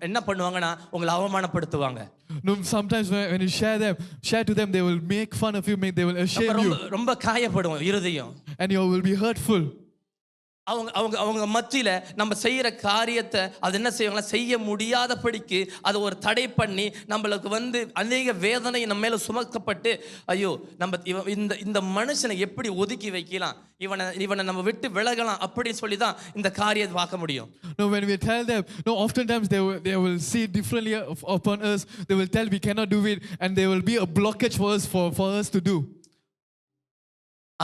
என்ன பண்ணுவாங்கன்னா உங்களை அவமானப்படுத்துவாங்க. Sometimes when you share to them, they will make fun of you, they will shame you, ரொம்ப காயப்படும் இருதயம், and you will be hurtful. அவங்க மத்தியில நம்ம செய்யற காரியத்தை அது என்ன செய்வாங்களா, செய்ய முடியாதபடிக்கு அதை ஒரு தடை பண்ணி நம்மளுக்கு வந்து அநேக வேதனை நம்ம மேல சுமக்கப்பட்டு, ஐயோ நம்ம இந்த மனுஷனை எப்படி ஒதுக்கி வைக்கலாம், இவனை நம்ம விட்டு விலகலாம் அப்படின்னு சொல்லி தான் இந்த காரியத்தை பார்க்க முடியும். No, when we tell them, oftentimes they will see differently upon us. They will tell we cannot do it, and there will be a blockage for us to do.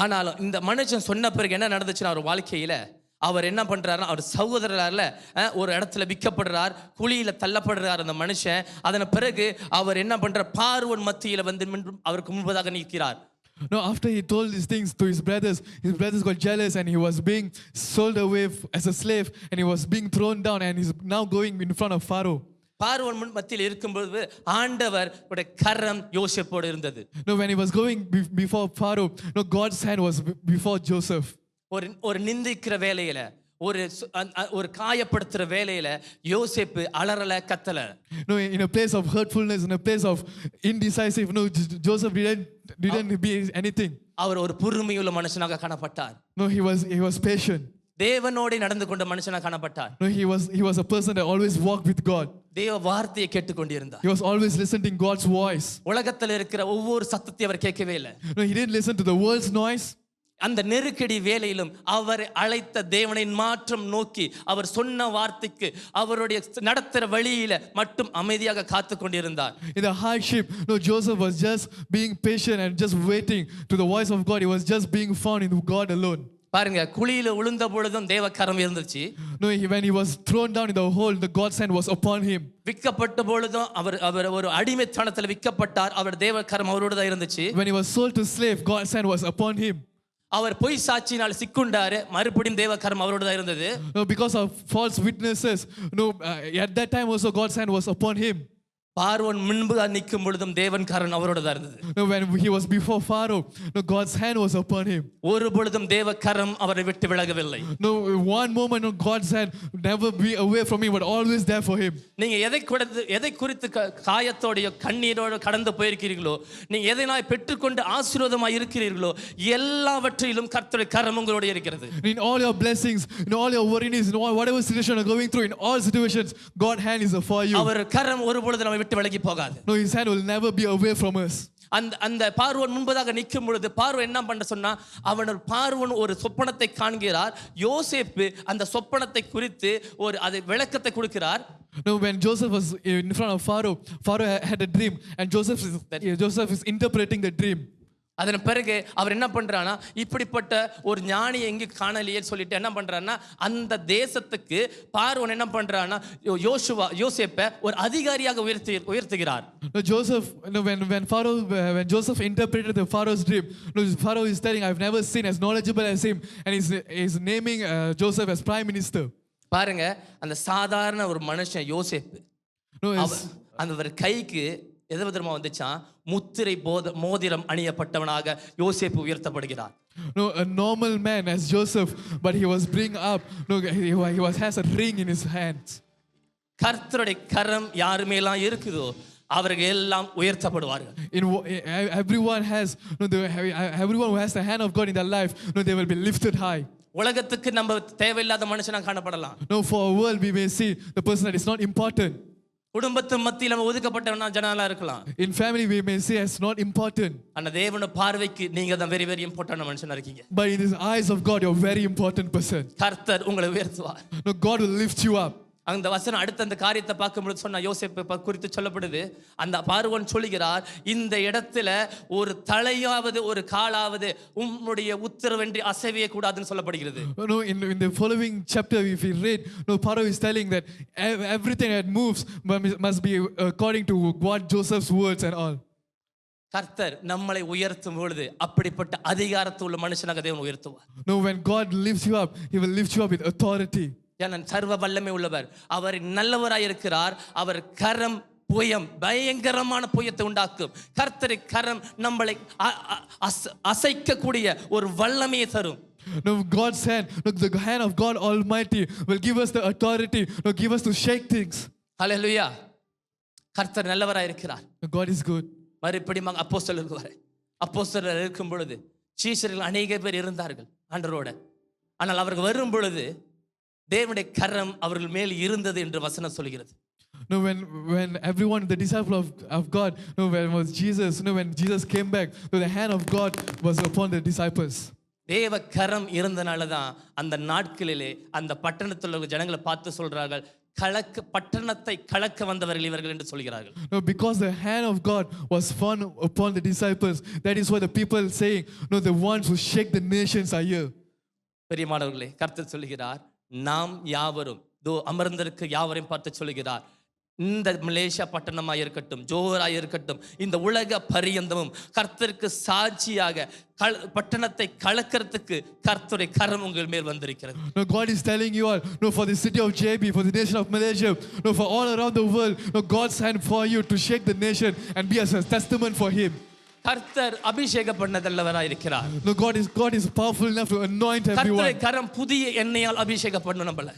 ஆனாலும் இந்த மனுஷன் சொன்ன பிறகு என்ன நடந்துச்சுன்னா, அவர் வாழ்க்கையில அவர் என்ன பண்றாருன்னா, அவர் சகோதரர்ல ஒரு இடத்துல விற்கப்படுறார், குழியில தள்ளப்படுறார் அந்த மனுஷன். அதன் பிறகு அவர் என்ன பண்றார், பார்வோன் மத்தியில வந்து அவருக்கு முன்பதாக நிற்கிறார். No, after he told these things to his brothers got jealous, and he was being sold away as a slave, and he was being thrown down, and he's now going in front of Pharaoh. பார்வோன் மத்தியில் இருக்கும்போது ஆண்டவர் உடைய கரம் யோசேப்போடு இருந்தது. No, when he was going before Pharaoh, God's hand was before Joseph. ஒரு நிந்திக்கிற வேலையில, ஒரு காயப்படுத்துற வேலையில யோசேப்பு அலறல கத்தல. No, in a place of hurtfulness, in a place of indecisive, Joseph didn't be anything. அவர் ஒரு பொறுமையுள்ள மனுஷனாக காணப்பட்டார். No, he was patient. தேவனோடு நடந்து கொண்ட மனுஷனாக காணப்பட்டார். No, he was a person that always walked with God. தேவ வார்த்தையை கேட்டுக்கொண்டிருந்தார். He was always listening God's voice. உலகத்தில் இருக்கிற ஒவ்வொரு சத்தத்தையும் அவர் கேட்கவே இல்லை. No, he didn't listen to the world's noise. அந்த நெருக்கடி வேளையிலும் அவரை அழைத்த தேவனின் மாற்றம் நோக்கி அவர் சொன்ன வார்த்தைக்கு அவருடைய நடத்துற வழியில மட்டும் அமைதியாக காத்து கொண்டிருந்தார். In the hardship, Joseph was just being patient and just waiting to the voice of God. He was just being found in God alone. பாருங்க, குழியில விழுந்த பொழுதும் தேவ கரம் இருந்துச்சு. No, when he was thrown down in the hole, the God's hand was upon him. விக்கப்பட்ட பொழுதும் அவர் ஒரு அடிமைத்தனத்தில் விக்கப்பட்டார், அவர் தேவ கரம் அவரோடு தான் இருந்துச்சு. When he was sold to slave, God's hand was upon him. அவர் பொய் சாட்சியினால் சிக்குண்டாரு, மறுபடியும் தேவ கரம் அவரோடு தான் இருந்தது. No, because of false witnesses, at that time also God's hand was upon him. பார்வோன் முன்பு நிற்கும் பொழுதும் தேவன் கரம் அவரோடு தான் இருந்தது. No, when he was before Pharaoh, God's hand was upon him. ஒரு பொழுதும் தேவ கரம் அவரை விட்டு விலகவில்லை. No, one moment God's hand never be away from him, but always there for him. நீங்க எதை குறித்து காயத்தோட கண்ணீரோடு கடந்து போயிருக்கிறீர்களோ, நீங்க எதனாய் பெற்றுக்கொண்டு ஆசீர்வாதமாய் இருக்கிறீர்களோ, எல்லாவற்றிலும் கர்த்தருடைய கரம் உங்களோடு இருக்கிறது. In all your blessings, in all your worries, in whatever situation you're going through, in all situations, God's hand is for you. அவர் கரம் ஒரு பொழுது நம்ம விட்டு விலகி போகாது. No, his hand will never be away from us. அந்த பார்வோன் முன்பதாக நிற்கும் பொழுது பார்வோன் என்ன பண்ண சொன்னா, பார்வோன் ஒரு சொப்பனத்தை காண்கிறார். யோசேப்பு அந்த சொப்பனத்தை குறித்து அதை விளக்கத்தை கொடுக்கிறார். No, when Joseph was in front of Pharaoh had a dream, and Joseph is interpreting the dream. அதன் பிறகு அவர் என்ன பண்றானா, இப்படிப்பட்ட ஒரு ஞானியை எங்க காணலையே சொல்லிட்டு என்ன பண்றான்னா, அந்த தேசத்துக்கு பார்வோன் என்ன பண்றானா, யோசேப்பை ஒரு அதிகாரியாக உயர்த்துகிறார். When Joseph interpreted the Pharaoh's dream, Pharaoh is telling, I've never seen as knowledgeable as him, and he's naming Joseph as prime minister. பாருங்க, அந்த சாதாரண ஒரு மனுஷன் யோசேப்பு, அந்த கைக்கு எது விதமா வந்துச்சான், முத்திரை மோதிரம் அணியப்பட்டவனாக யோசேப்பு உயர்த்தப்படுகிறார். No, a normal man as Joseph, but he was bring up, he has a ring in his hands. கர்த்தருடைய கரம் யார் மேலாம் இருக்குதோ அவர்கள் எல்லாம் உயர்த்தப்படுவார்கள். Everyone has, everyone who has the hand of God in their life, they will be lifted high. உலகத்துக்கு நம்ம தேவையில்லாத மனுஷனா காணப்படலாம். No, for a world we may see the person that is not important. குடும்பத்து மத்தியில நம்ம ஒதுக்கப்பட்டவனா ஜனங்களா இருக்கலாம். In family we may see as not important. ஆனா தேவனுடைய பார்வைக்கு நீங்க தான் very very important மனுஷனா இருக்கீங்க. But in the eyes of God you're a very important person. கர்த்தர் உங்களை உயர்த்துவார். No, God will lift you up. அந்த வசனம் அடுத்த அந்த காரியத்தை பார்க்கும்போது சொன்ன யோசேப்பு குறித்து சொல்லப்படுது. அந்த பார்வோன் சொல்லுகிறார், இந்த இடத்துல ஒரு தலையாவது ஒரு காலாவது உம்முடைய உத்தரவின்றி அசைவே கூடாதுன்னு சொல்லப்படுகிறது. No, in the following chapter if we read, Pharaoh is telling that everything that moves must be according to what Joseph's words and all. கர்த்தர் நம்மளை உயர்த்தும் பொழுது அப்படிப்பட்ட அதிகாரத்துள்ள மனுஷனாக தேவன் உயர்த்துவார். No, when God lifts you up, he will lift you up with authority. ஏனென்றால் சர்வ வல்லமை உள்ளவர், அவர் நல்லவராய் இருக்கிறார். அவர் கரம் புயம், பயங்கரமான புயத்தை உண்டாக்கும். கர்த்தரை கரம் நம்மளை அசைக்கக்கூடிய ஒரு வல்லமையை தரும். No, God's hand, the hand of God Almighty will give us the authority, give us to shake things. ஹல்லேலூயா. கர்த்தர் நல்லவராய் இருக்கிறார். God is good. மறுபடியும் அப்போஸ்தலருக்கு வர அப்போஸ்தலர் இருக்கும் பொழுது சீஷர்கள் அநேக பேர் இருந்தார்கள் ஆண்டவரோட. ஆனால் அவர்கள் வரும் பொழுது தேவனுடைய கரம் அவர்கள் மேல் இருந்தது என்று வசனம் சொல்கிறது. No, when everyone, the disciple of God, when was Jesus, when Jesus came back, the hand of God was upon the disciples. தேவ கரம் இருந்தனால தான் அந்த நாட்களிலே அந்த பட்டணத்தில் உள்ள ஜனங்களை பார்த்து சொல்றார்கள், பட்டணத்தை கலக்க வந்தவர்கள் இவர்கள் என்று சொல்கிறார்கள். No, because the hand of God was found upon the disciples, that is why the people saying, the ones who shake the nations are here. பெரியமானவர்களே, கர்த்தர் சொல்கிறார், நாம் யாவரும் அமர்ந்திருக்க யாவரையும் பார்த்து சொல்கிறார், இந்த மலேசியா பட்டணமாக இருக்கட்டும், ஜோஹராக இருக்கட்டும், இந்த உலக பரியந்தமும் கர்த்தருக்கு சாட்சியாக பட்டணத்தை கலக்கிறதுக்கு கர்த்தருடைய கரம் உங்கள் மேல் வந்திருக்கிறது. No, God is telling you all, for the city of JB, for the nation of Malaysia, for all around the world, God's hand for you to shake the nation and be as a testament for Him. கர்த்தர் அபிஷேக பண்ணதல்லவராய் இருக்கிறார். No, God is powerful enough to anoint everyone. கர்த்தரை கரம் புதிய எண்ணெயால் அபிஷேக பண்ணணும் நம்மள.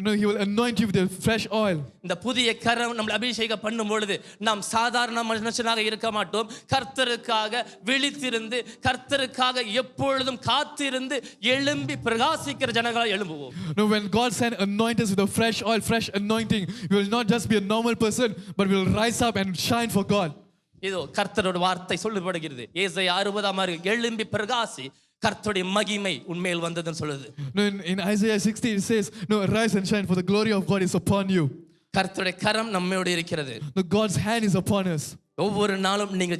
No, He will anoint you with the fresh oil. இந்த புதிய கரம் நம்மள அபிஷேக பண்ணும் பொழுது நாம் சாதாரண மனுஷனாக இருக்க மாட்டோம். கர்த்தருக்காக விழித்திருந்து, கர்த்தருக்காக எப்பொழுதும் காத்திருந்து எழும்பி பிரகாசிக்கிற ஜனங்களாய் எழும்புவோம். No, when God anoint us with a fresh oil, fresh anointing, we will not just be a normal person, but we will rise up and shine for God. இதோ கர்த்தரோட வார்த்தை சொல்லப்படுகிறது. ஏசாயா 60 எழும்பி பிரகாசி, கர்த்தருடைய மகிமை உன்மேல் வந்ததுன்னு சொல்லுது. In Isaiah 60 it says, rise and shine, for the glory of God is upon you. கர்த்தருடைய கரம் நம்மோடு இருக்கிறது. God's hand is upon us. ஒவ்வொரு நாளும் நீங்கள்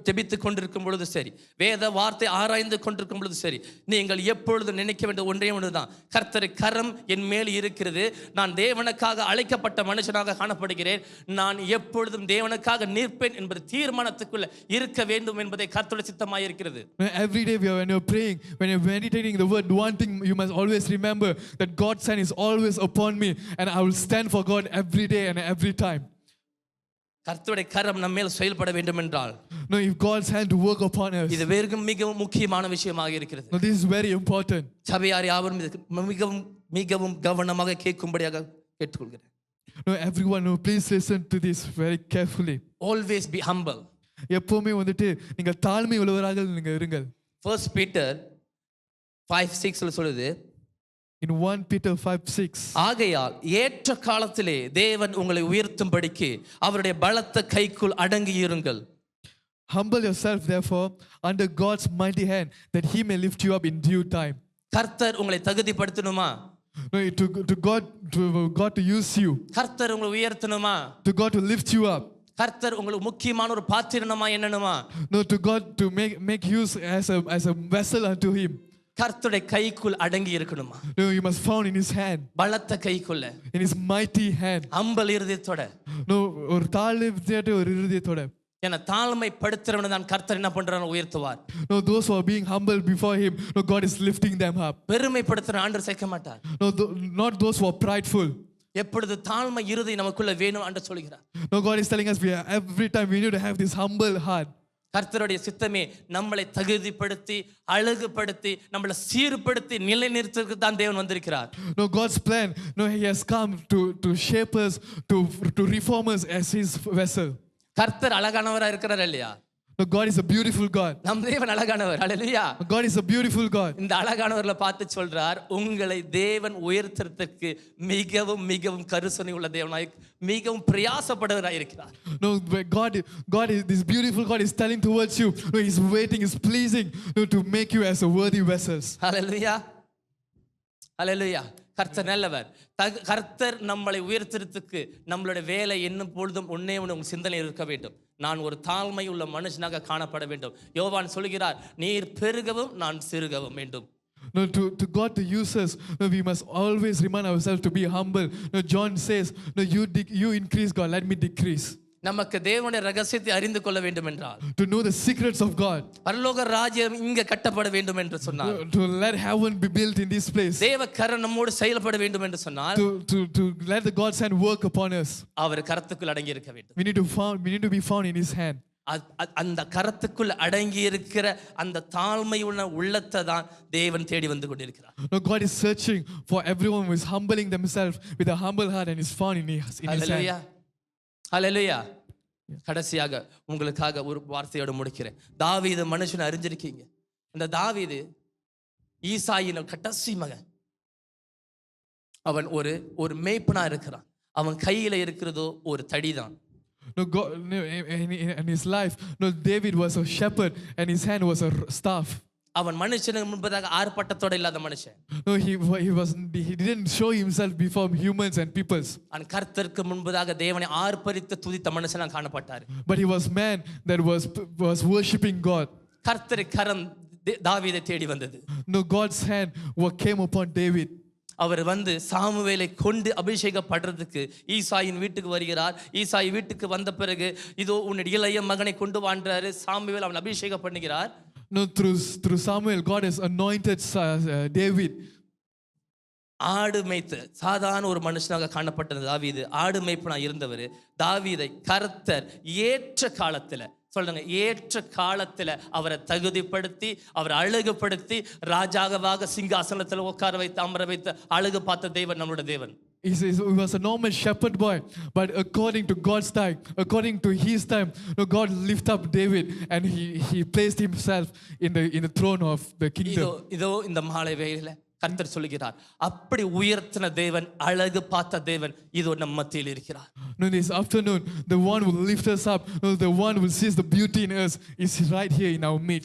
ஜெபித்து கொண்டிருக்கும் பொழுது சரி, வேத வார்த்தை ஆராய்ந்து கொண்டிருக்கும் பொழுது சரி, நீங்கள் எப்பொழுதும் நினைக்க வேண்டிய ஒன்றே ஒன்றுதான், கர்த்தருடைய கரம் என் மேல் இருக்கிறது. நான் தேவனுக்காக அழைக்கப்பட்ட மனுஷனாக காணப்படுகிறேன். நான் எப்பொழுதும் தேவனுக்காக நிற்பேன் என்பது தீர்மானத்துக்குள்ள இருக்க வேண்டும் என்பதை கர்த்தருடைய சித்தமாய் இருக்கிறது. Every day when you're praying, when you're meditating the word, one thing you must always remember, that God's hand is always upon me and I will stand for God every day and every time. கர்த்தருடைய கரம் நம்ம மேல் செயல்பட வேண்டும் என்றால், if God's hand to work upon us, இது மிகவும் முக்கியமான விஷயமாக இருக்கிறது. this is very important. சபையார் யாவரும் மிகவும் மிகவும் கவனமாக கேட்கும்படியாக கேட்டுக்கொள்கிறேன். Everyone, please listen to this very carefully. Always be humble. எப்பவுமே நீங்க தாழ்மை உள்ளவராக நீங்க இருங்கள். 1 Peter 5:6 சொல்லுது, in 1 Peter 5:6, ஆகையால் ஏற்ற காலத்திலே தேவன் உங்களை உயர்த்தும்படிக்கு அவருடைய பலத்த கைக்குள் அடங்கி இருங்கள். Humble yourself therefore under God's mighty hand, that He may lift you up in due time. கர்த்தர் உங்களை தகுதிப்படுத்தணுமா? To God to use you. கர்த்தர் உங்களை உயர்த்தணுமா? To God to lift you up. கர்த்தர் உங்களுக்கு முக்கியமான ஒரு பாத்திரமா என்னணுமா? To God to make use as a vessel unto Him. கர்த்தருடைய கைக்குள் அடங்கி இருக்கணுமா? You must found in His hand. பலத்த கைக்குள்ள, in His mighty hand. Hanbal இருதயத்தோட. ஒரு தாழ்மையோட ஒரு இருதயத்தோட. ஏன்னா தாழ்மைப்படுத்துறவனை தான் கர்த்தர் என்ன பண்றாரு? உயர்த்துவார். Those who are being humble before Him, God is lifting them up. பெருமைப்படுத்துற ஆண்டவர் சேர்க்க மாட்டார். Not those who are prideful. எப்பொழுது தாழ்மை இருதயம் நமக்குள்ள வேணும் என்று சொல்கிறார். God is telling us every time we need to have this humble heart. கர்த்தருடைய சித்தமே நம்மளை தகுதிப்படுத்தி அழகுபடுத்தி நம்மளை சீர்படுத்தி நிலைநிறுத்துறதுக்கு தான் தேவன் வந்திருக்கிறார். No, God's plan, no, He has come to shape us, to reform us as His vessel. கர்த்தர் அழகானவரா இருக்கிறார் இல்லையா? No, God is a beautiful God. நம் தேவன் அழகானவர். ஹல்லேலூயா. God is a beautiful God. இந்த அழகானவர்ல பார்த்து சொல்றார், உங்களை தேவன் உயர்த்துறதுக்கு மிகவும் மிகவும் கருசனை உள்ள தேவனாய் மிகவும் பிரயாசப்படுவராய் இருக்கிறார். No, God is this beautiful God is telling towards you. No, He's waiting, He's pleasing, no, to make you as a worthy vessels. ஹல்லேலூயா. ஹல்லேலூயா. கர்த்தர் நல்லவர். கர்த்தர் நம்மளை உயர்த்துறதுக்கு நம்மளுடைய வேலை என்னும் பொழுதும் ஒன்னே ஒன்று உங்கள் சிந்தனை இருக்க வேண்டும். நான் ஒரு தாழ்மை உள்ள மனுஷனாக காணப்பட வேண்டும். யோவான் சொல்கிறார், நீர் பெருகவும் நான் சிறுகவும் வேண்டும். No, to God to use us, no, we must always remind ourselves to be humble. No, John says, no, you increase, God, let me decrease. நமக்கு தேவனுடைய ரகசியத்தை அறிந்து கொள்ள வேண்டும் என்றால், To know the secrets of God, பரலோக ராஜ்யம் இங்க கட்டப்பட வேண்டும் என்று சொன்னார். to let heaven be built in this place, தேவ கரம் நம்மோடு செயல்பட வேண்டும் என்று சொன்னால், to let the God's hand work upon us. அவர் கரத்துக்குள் அடங்கி இருக்க வேண்டும். We need to be found in His hand. அந்த கரத்துக்குள் அடங்கி இருக்கிற அந்த தாழ்மையுள்ள உள்ளத்தை தான் தேவன் தேடி வந்து கொண்டிருக்கிறார். No, God is searching for everyone who is humbling themselves with a humble heart and is found in His hallelujah. hand. ஹல்லேலூயா. கடைசியாக உங்களுக்காக ஒரு வார்த்தையோடு முடிக்கிறேன். தாவீது மனுஷனை அறிஞ்சிருக்கீங்க. இந்த தாவீது ஈசாயின் கடைசி மகன். அவன் ஒரு மேய்ப்பனா இருக்கிறான். அவன் கையில இருக்கிறதோ ஒரு தடிதான். No, God, no, in his life, no, David was a shepherd and his hand was a staff. அவன் மனுஷனுக்கு முன்பதாக ஆர்ப்பாட்டத்தோட இல்லாத மனுஷன். No, he didn't show himself before humans and peoples. அவன் கர்த்தருக்கு முன்பதாக தேவனை ஆர்ப்பரித்து துதித்த மனுஷனாக காணப்பட்டார். But he was man that was worshiping God. கர்த்தர் கரம் தாவீதை தேடி வந்தது. No, God's hand came upon David. அவர் வந்து சாமுவேலை கொண்டு அபிஷேகப்படுறதுக்கு ஈசாயின் வீட்டுக்கு வருகிறார். ஈசாய் வீட்டுக்கு வந்த பிறகு இதோ உன்னுடைய இளைய மகனை கொண்டு வான்றாரு. சாமுவேல் அவன் அபிஷேகம் பண்ணுகிறார். No, through Samuel, God has anointed David. ஆடு மேய்த்து சாதாரண ஒரு மனுஷனாக காணப்பட்டது தாவீது. ஆடு மேய்ப்பனா இருந்தவர். தாவீதை கர்த்தர் ஏற்ற காலத்துல, சொல்லுங்க, ஏற்ற காலத்துல அவரை தகுதிப்படுத்தி அவரை அழகுபடுத்தி ராஜாவாக சிங்காசனத்தில் உட்கார வைத்து அமர வைத்து அழகு பார்த்த தேவன் நம்மளுடைய தேவன். He was a normal shepherd boy, but according to God's time, according to His time, no, God lifted up David and he placed himself in the throne of the kingdom. இதோ இந்த மாலை வேளையில கர்த்தர் சொல்கிறார், அப்படி உயர்த்தின தேவன், அழகு பார்த்த தேவன் இதோ நம்ம மத்தியில் இருக்கிறார். No, this afternoon, the one who will lift us up, no, the one who sees the beauty in us is right here in our midst.